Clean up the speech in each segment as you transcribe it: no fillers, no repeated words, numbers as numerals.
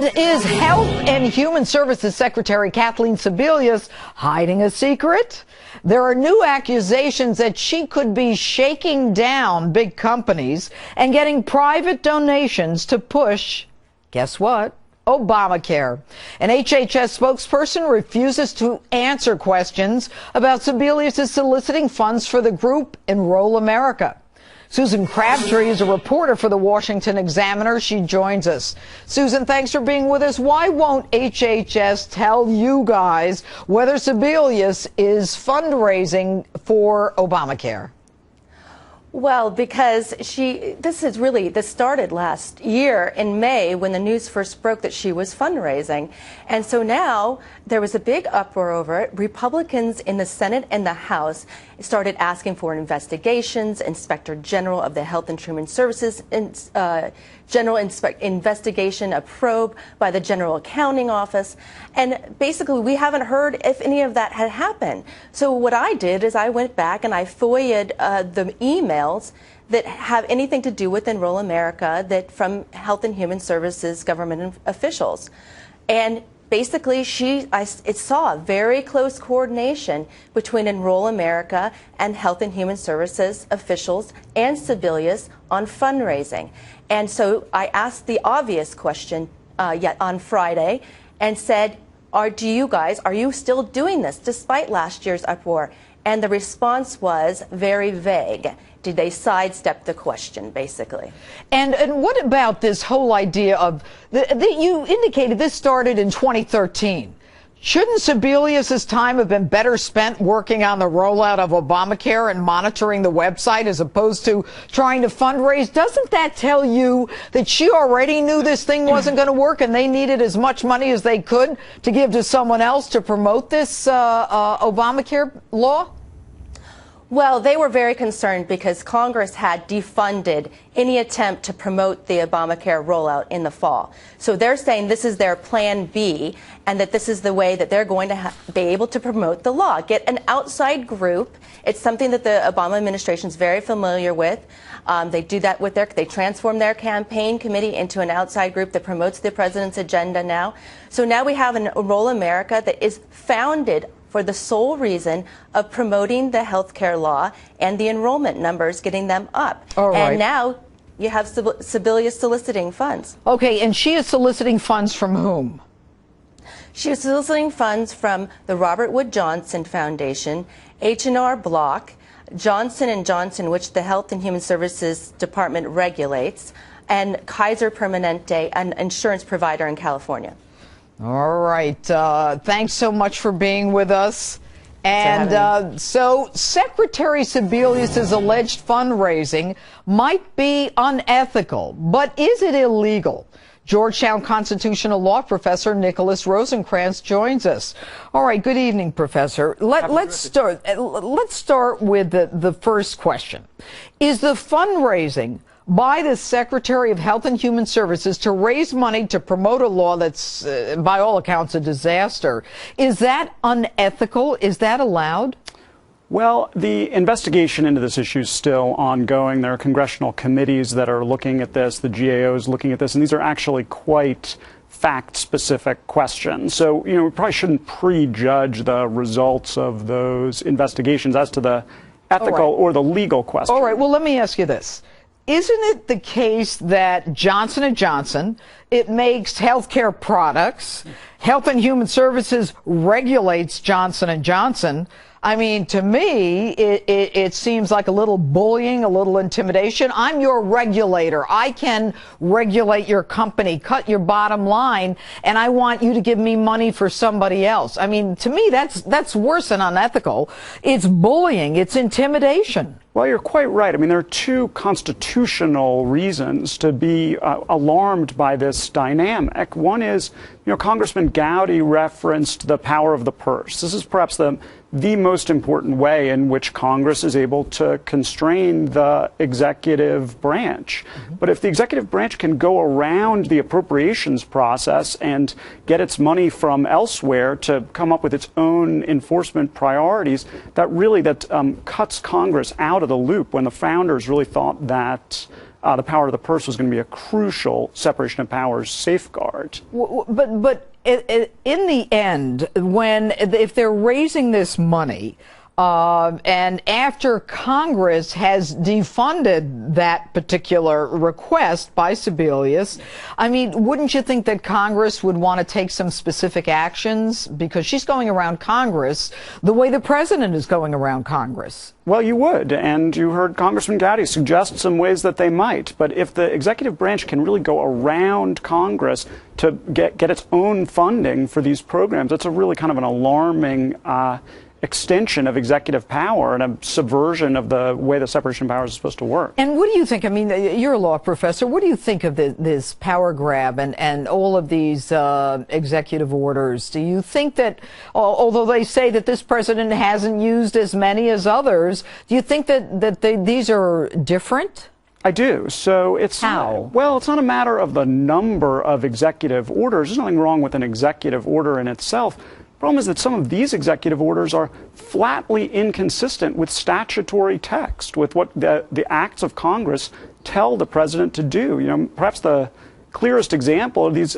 And is Health and Human Services Secretary Kathleen Sebelius hiding a secret? There are new accusations that she could be shaking down big companies and getting private donations to push, guess what? Obamacare. An HHS spokesperson refuses to answer questions about Sebelius' soliciting funds for the group Enroll America. Susan Crabtree is a reporter for the Washington Examiner. She joins us. Susan, thanks for being with us. Why won't HHS tell you guys whether Sebelius is fundraising for Obamacare? Well, because this started last year in May when the news first broke that she was fundraising. And so now there was a big uproar over it. Republicans in the Senate and the House started asking for investigations. Inspector General of the Health and Human Services investigation, a probe by the General Accounting Office. And basically, we haven't heard if any of that had happened. So what I did is I went back and I FOIA'd the emails that have anything to do with Enroll America that from Health and Human Services government officials. And basically, it saw very close coordination between Enroll America and Health and Human Services officials and Sebelius on fundraising. And so I asked the obvious question yet on Friday and said, are you still doing this despite last year's uproar? And the response was very vague. Did they sidestep the question, basically? And what about this whole idea of, you indicated this started in 2013. Shouldn't Sebelius' time have been better spent working on the rollout of Obamacare and monitoring the website as opposed to trying to fundraise? Doesn't that tell you that she already knew this thing wasn't going to work and they needed as much money as they could to give to someone else to promote this Obamacare law? Well, they were very concerned because Congress had defunded any attempt to promote the Obamacare rollout in the fall. So they're saying this is their plan B and that this is the way that they're going to be able to promote the law. Get an outside group. It's something that the Obama administration is very familiar with. They do that with they transform their campaign committee into an outside group that promotes the president's agenda now. So now we have an Enroll America that is founded for the sole reason of promoting the health care law and the enrollment numbers, getting them up. All right. And now you have Sebelius soliciting funds. Okay, and she is soliciting funds from whom? She is soliciting funds from the Robert Wood Johnson Foundation, H&R Block, Johnson & Johnson, which the Health and Human Services Department regulates, and Kaiser Permanente, an insurance provider in California. All right. Thanks so much for being with us. And so Secretary Sebelius' alleged fundraising might be unethical, but is it illegal? Georgetown constitutional law professor Nicholas Rosencrantz joins us. All right. Good evening, Professor. Let's start with the first question. Is the fundraising by the Secretary of Health and Human Services to raise money to promote a law that's, by all accounts, a disaster, is that unethical? Is that allowed? Well, the investigation into this issue is still ongoing. There are congressional committees that are looking at this. The GAO is looking at this, and these are actually quite fact-specific questions. So, we probably shouldn't prejudge the results of those investigations as to the ethical or the legal question. All right. Well, let me ask you this. Isn't it the case that Johnson & Johnson, it makes healthcare products, Health and Human Services regulates Johnson & Johnson? I mean, to me, it seems like a little bullying, a little intimidation. I'm your regulator. I can regulate your company, cut your bottom line, and I want you to give me money for somebody else. I mean, to me, that's worse than unethical. It's bullying. It's intimidation. Well, you're quite right. I mean, there are two constitutional reasons to be alarmed by this dynamic. One is, Congressman Gowdy referenced the power of the purse. This is perhaps the most important way in which Congress is able to constrain the executive branch. But if the executive branch can go around the appropriations process and get its money from elsewhere to come up with its own enforcement priorities, that cuts Congress out of the loop when the founders really thought that the power of the purse was going to be a crucial separation of powers safeguard. But in the end, if they're raising this money, and after Congress has defunded that particular request by Sebelius, I mean, wouldn't you think that Congress would want to take some specific actions? Because she's going around Congress the way the president is going around Congress. Well, you would, and you heard Congressman Gowdy suggest some ways that they might. But if the executive branch can really go around Congress to get its own funding for these programs, that's a really kind of an alarming extension of executive power and a subversion of the way the separation of powers is supposed to work. And what do you think? I mean, you're a law professor. What do you think of this power grab and all of these executive orders? Do you think that, although they say that this president hasn't used as many as others, do you think that these are different? I do. So it's how? Well, it's not a matter of the number of executive orders. There's nothing wrong with an executive order in itself. The problem is that some of these executive orders are flatly inconsistent with statutory text, with what the acts of Congress tell the president to do. You know, perhaps the clearest example of these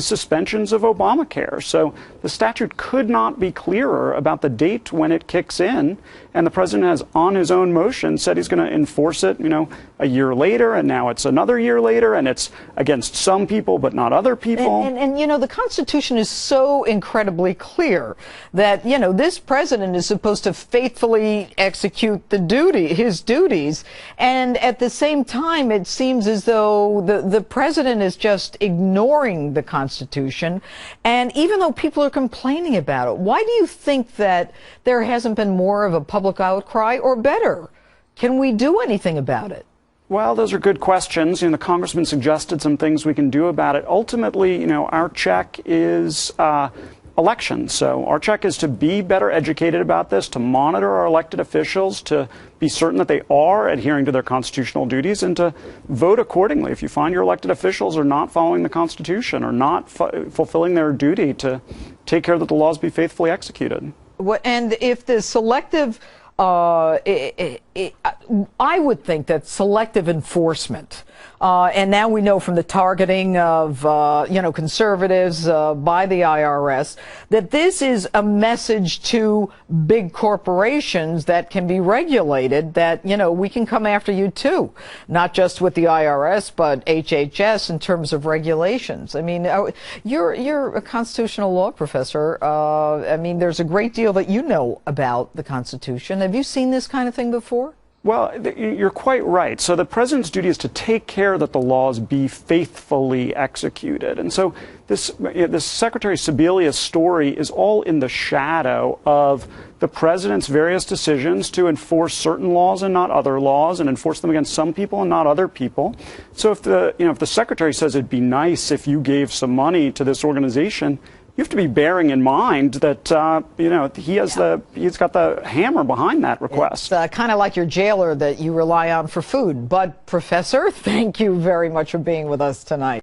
suspensions of Obamacare. So the statute could not be clearer about the date when it kicks in, and the president has, on his own motion, said he's going to enforce it, you know, a year later, and now it's another year later, and it's against some people but not other people. And you know, the Constitution is so incredibly clear that, you know, this president is supposed to faithfully execute his duties, and at the same time, it seems as though the president is just ignoring the Constitution. And even though people are complaining about it, why do you think that there hasn't been more of a public outcry? Or better, can we do anything about it? Well, those are good questions. You know, the congressman suggested some things we can do about it. Ultimately, you know, our check is elections. So our check is to be better educated about this, to monitor our elected officials, to be certain that they are adhering to their constitutional duties, and to vote accordingly. If you find your elected officials are not following the Constitution or not fulfilling their duty to take care that the laws be faithfully executed. And if the selective, I would think that selective enforcement, and now we know from the targeting of, you know, conservatives by the IRS, that this is a message to big corporations that can be regulated, that, you know, we can come after you too, not just with the IRS, but HHS in terms of regulations. I mean, you're a constitutional law professor. I mean, there's a great deal that you know about the Constitution. Have you seen this kind of thing before? Well, you're quite right. So the president's duty is to take care that the laws be faithfully executed. And so this Secretary Sebelius story is all in the shadow of the president's various decisions to enforce certain laws and not other laws, and enforce them against some people and not other people. So if the secretary says it'd be nice if you gave some money to this organization, you have to be bearing in mind that you know, he's got the hammer behind that request. It's kind of like your jailer that you rely on for food. But Professor, thank you very much for being with us tonight.